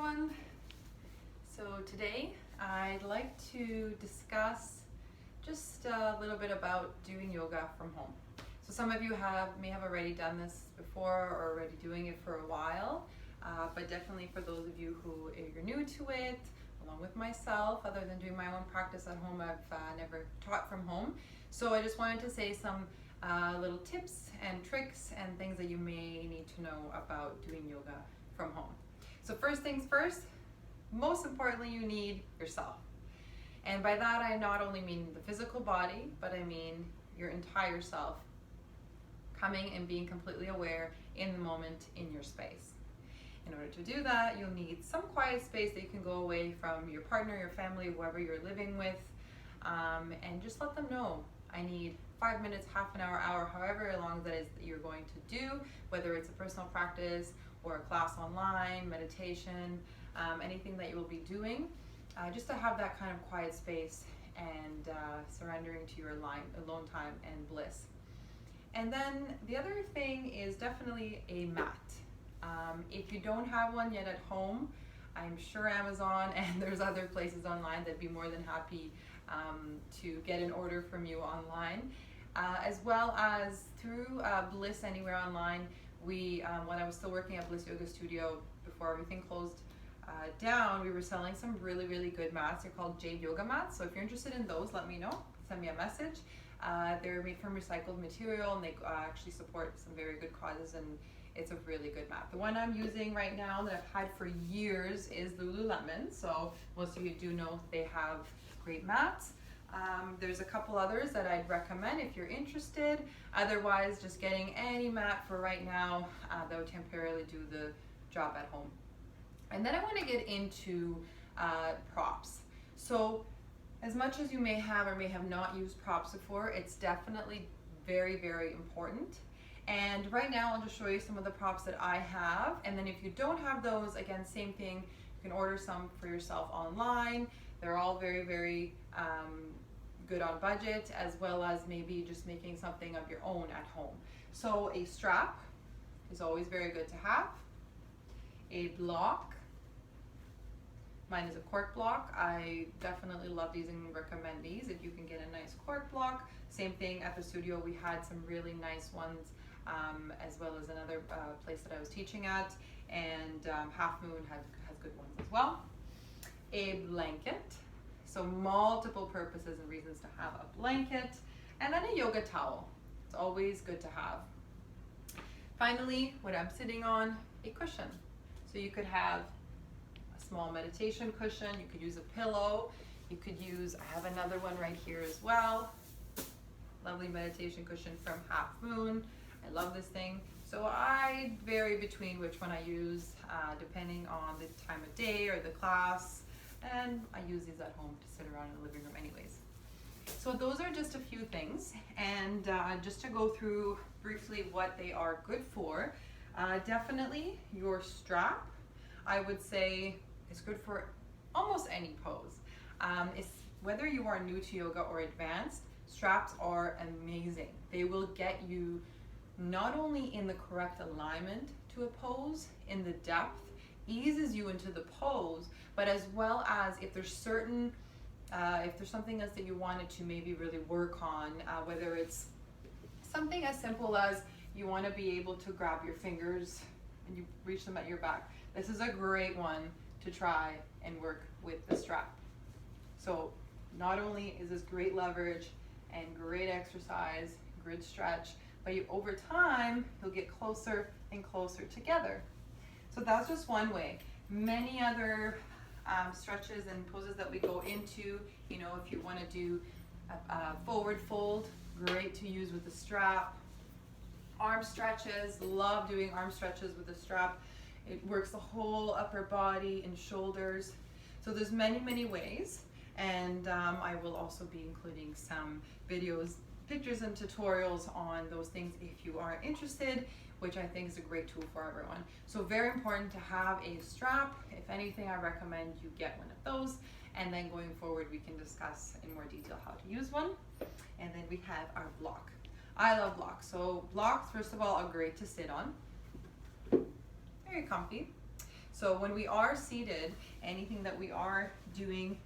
everyone. So today I'd like to discuss just a little bit about doing yoga from home. So some of you may have already done this before or already doing it for a while, but definitely for those of you who are new to it, along with myself, other than doing my own practice at home, I've never taught from home. So I just wanted to say some little tips and tricks and things that you may need to know about doing yoga from home. So first things first, most importantly, you need yourself. And by that, I not only mean the physical body, but I mean your entire self, coming and being completely aware in the moment in your space. In order to do that, you'll need some quiet space that you can go away from your partner, your family, whoever you're living with, and just let them know, I need 5 minutes, half an hour, however long that is that you're going to do, whether it's a personal practice or a class online, meditation, anything that you will be doing, just to have that kind of quiet space and surrendering to your alone time and bliss. And then the other thing is definitely a mat. If you don't have one yet at home, I'm sure Amazon and there's other places online that'd be more than happy to get an order from you online, as well as through Bliss Anywhere online. When I was still working at Bliss Yoga Studio before everything closed down, we were selling some really good mats. They're called Jade Yoga mats. So if you're interested in those, let me know. Send me a message. They're made from recycled material, and they actually support some very good causes, and it's a really good mat. The one I'm using right now that I've had for years is Lululemon. So most of you do know they have great mats. There's a couple others that I'd recommend if you're interested. Otherwise, just getting any mat for right now that would temporarily do the job at home. And then I want to get into props. So as much as you may have or may have not used props before, it's definitely very important. And right now I'll just show you some of the props that I have. And then if you don't have those, again, same thing, you can order some for yourself online. They're all very good on budget, as well as maybe just making something of your own at home. So a strap is always very good to have. A block. Mine is a cork block. I definitely love these and recommend these if you can get a nice cork block. Same thing at the studio, we had some really nice ones, as well as another place that I was teaching at, and Half Moon has good ones as well. A blanket, so multiple purposes and reasons to have a blanket, and then a yoga towel. It's always good to have. Finally, what I'm sitting on, a cushion. So you could have a small meditation cushion, you could use a pillow, you could use, I have another one right here as well, lovely meditation cushion from Half Moon. I love this thing. So I vary between which one I use, depending on the time of day or the class, and I use these at home to sit around in the living room anyways. So those are just a few things, and just to go through briefly what they are good for, definitely your strap, I would say, is good for almost any pose. Whether you are new to yoga or advanced, straps are amazing. They will get you not only in the correct alignment to a pose, in the depth, eases you into the pose, but as well as if there's something else that you wanted to maybe really work on, whether it's something as simple as you want to be able to grab your fingers and you reach them at your back. This is a great one to try and work with the strap. So not only is this great leverage and great exercise, good stretch, but over time, you'll get closer and closer together. So that's just one way. Many other stretches and poses that we go into, you know, if you want to do a forward fold, great to use with the strap. Arm stretches, love doing arm stretches with the strap. It works the whole upper body and shoulders. So there's many ways, and I will also be including some videos, pictures and tutorials on those things if you are interested, which I think is a great tool for everyone. So very important to have a strap. If anything, I recommend you get one of those, and then going forward we can discuss in more detail how to use one. And then we have our block. I love blocks. So blocks, first of all, are great to sit on. Very comfy. So when we are seated, anything that we are doing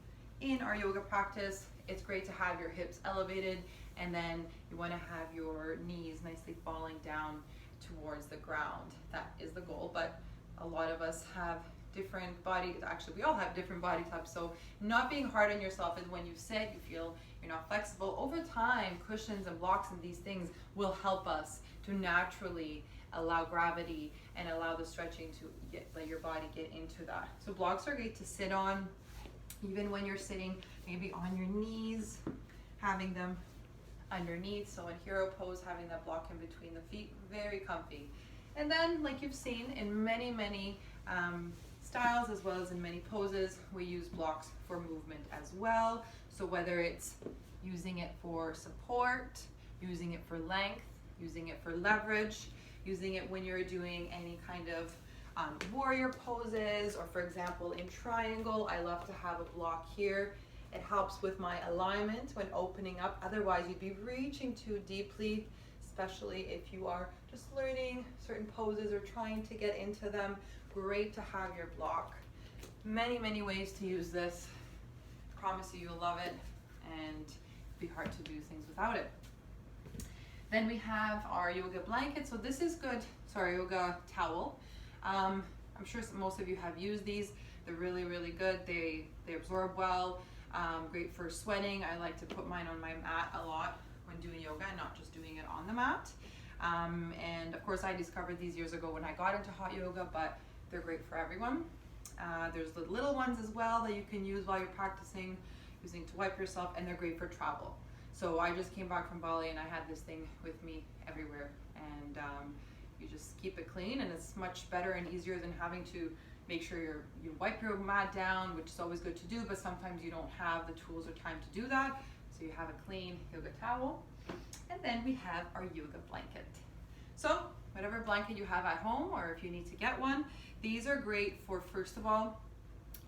in our yoga practice, it's great to have your hips elevated, and then you want to have your knees nicely falling down towards the ground. That is the goal, but a lot of us have different body, actually we all have different body types, so not being hard on yourself is when you sit, you feel you're not flexible. Over time, cushions and blocks and these things will help us to naturally allow gravity and allow the stretching to let your body get into that. So blocks are great to sit on, even when you're sitting maybe on your knees, having them underneath. So in hero pose, having that block in between the feet, very comfy. And then, like you've seen in many styles, as well as in many poses, we use blocks for movement as well. So whether it's using it for support, using it for length, using it for leverage, using it when you're doing any kind of warrior poses, or for example in triangle, I love to have a block here. It helps with my alignment when opening up. Otherwise you'd be reaching too deeply, especially if you are just learning certain poses or trying to get into them. Great to have your block. Many ways to use this. Promise you, you'll love it, and it'd be hard to do things without it. Then we have our yoga blanket. So this is good, sorry, yoga towel. I'm sure most of you have used these. They're really good. They absorb well. Great for sweating. I like to put mine on my mat a lot when doing yoga, and not just doing it on the mat. And of course I discovered these years ago when I got into hot yoga, but they're great for everyone. There's the little ones as well that you can use while you're practicing, using to wipe yourself, and they're great for travel. So I just came back from Bali and I had this thing with me everywhere, and you just keep it clean, and it's much better and easier than having to make sure you wipe your mat down, which is always good to do, but sometimes you don't have the tools or time to do that. So you have a clean yoga towel. And then we have our yoga blanket. So whatever blanket you have at home, or if you need to get one, these are great for, first of all,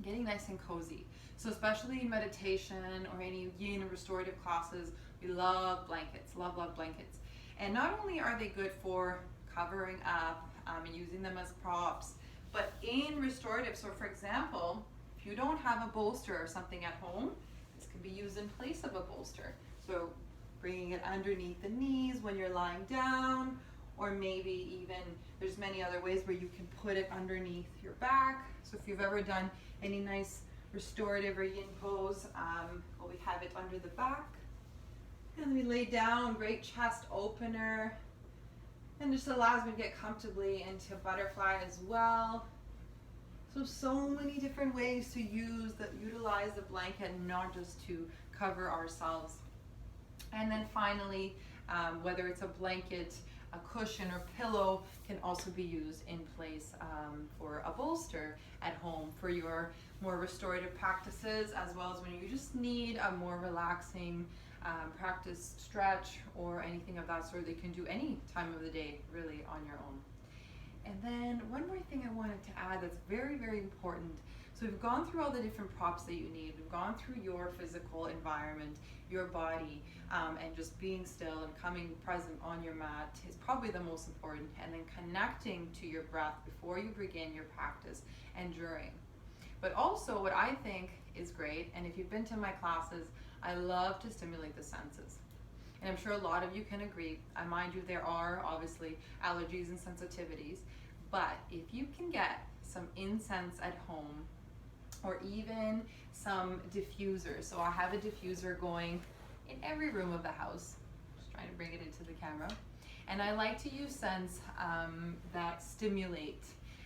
getting nice and cozy. So especially in meditation or any yin and restorative classes, we love blankets, love blankets. And not only are they good for covering up and using them as props, but in restorative, so for example, if you don't have a bolster or something at home, this can be used in place of a bolster. So bringing it underneath the knees when you're lying down, or maybe even there's many other ways where you can put it underneath your back. So if you've ever done any nice restorative or yin pose, we have it under the back, and we lay down, great chest opener, and just allows me to get comfortably into butterfly as well. So many different ways to utilize the blanket, not just to cover ourselves. And then finally, whether it's a blanket, a cushion, or pillow, can also be used in place for a bolster at home for your more restorative practices, as well as when you just need a more relaxing practice, stretch, or anything of that sort. They can do any time of the day, really, on your own. And then one more thing I wanted to add that's very important. So we've gone through all the different props that you need. We've gone through your physical environment, your body, and just being still and coming present on your mat is probably the most important. And then connecting to your breath before you begin your practice and during. But also what I think is great, and if you've been to my classes, I love to stimulate the senses. And I'm sure a lot of you can agree. Mind you, there are obviously allergies and sensitivities, but if you can get some incense at home, or even some diffusers. So I have a diffuser going in every room of the house. Just trying to bring it into the camera. And I like to use scents that stimulate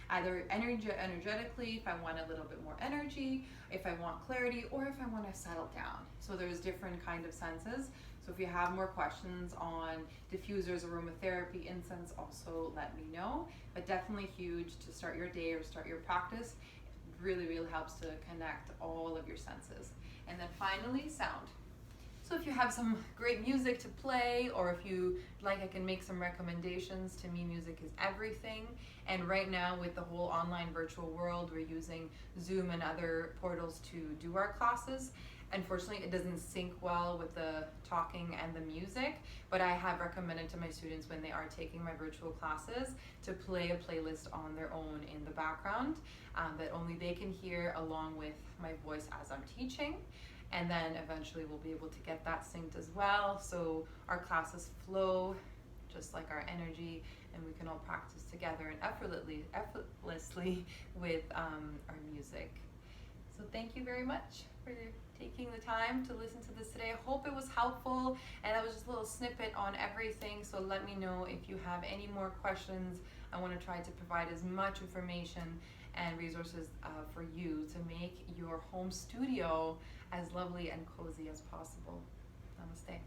either energetically, if I want a little bit more energy, if I want clarity, or if I want to settle down. So there's different kind of senses. So if you have more questions on diffusers, aromatherapy, incense, also let me know. But definitely huge to start your day or start your practice. It really helps to connect all of your senses. And then finally, sound. So if you have some great music to play, or if you like, I can make some recommendations. To me, music is everything. And right now with the whole online virtual world, we're using Zoom and other portals to do our classes. Unfortunately, it doesn't sync well with the talking and the music, but I have recommended to my students when they are taking my virtual classes to play a playlist on their own in the background that only they can hear along with my voice as I'm teaching. And then eventually we'll be able to get that synced as well, so our classes flow just like our energy, and we can all practice together and effortlessly with our music. So thank you very much for taking the time to listen to this today. I hope it was helpful, and that was just a little snippet on everything. So let me know if you have any more questions. I want to try to provide as much information and resources for you to make your home studio as lovely and cozy as possible. Namaste.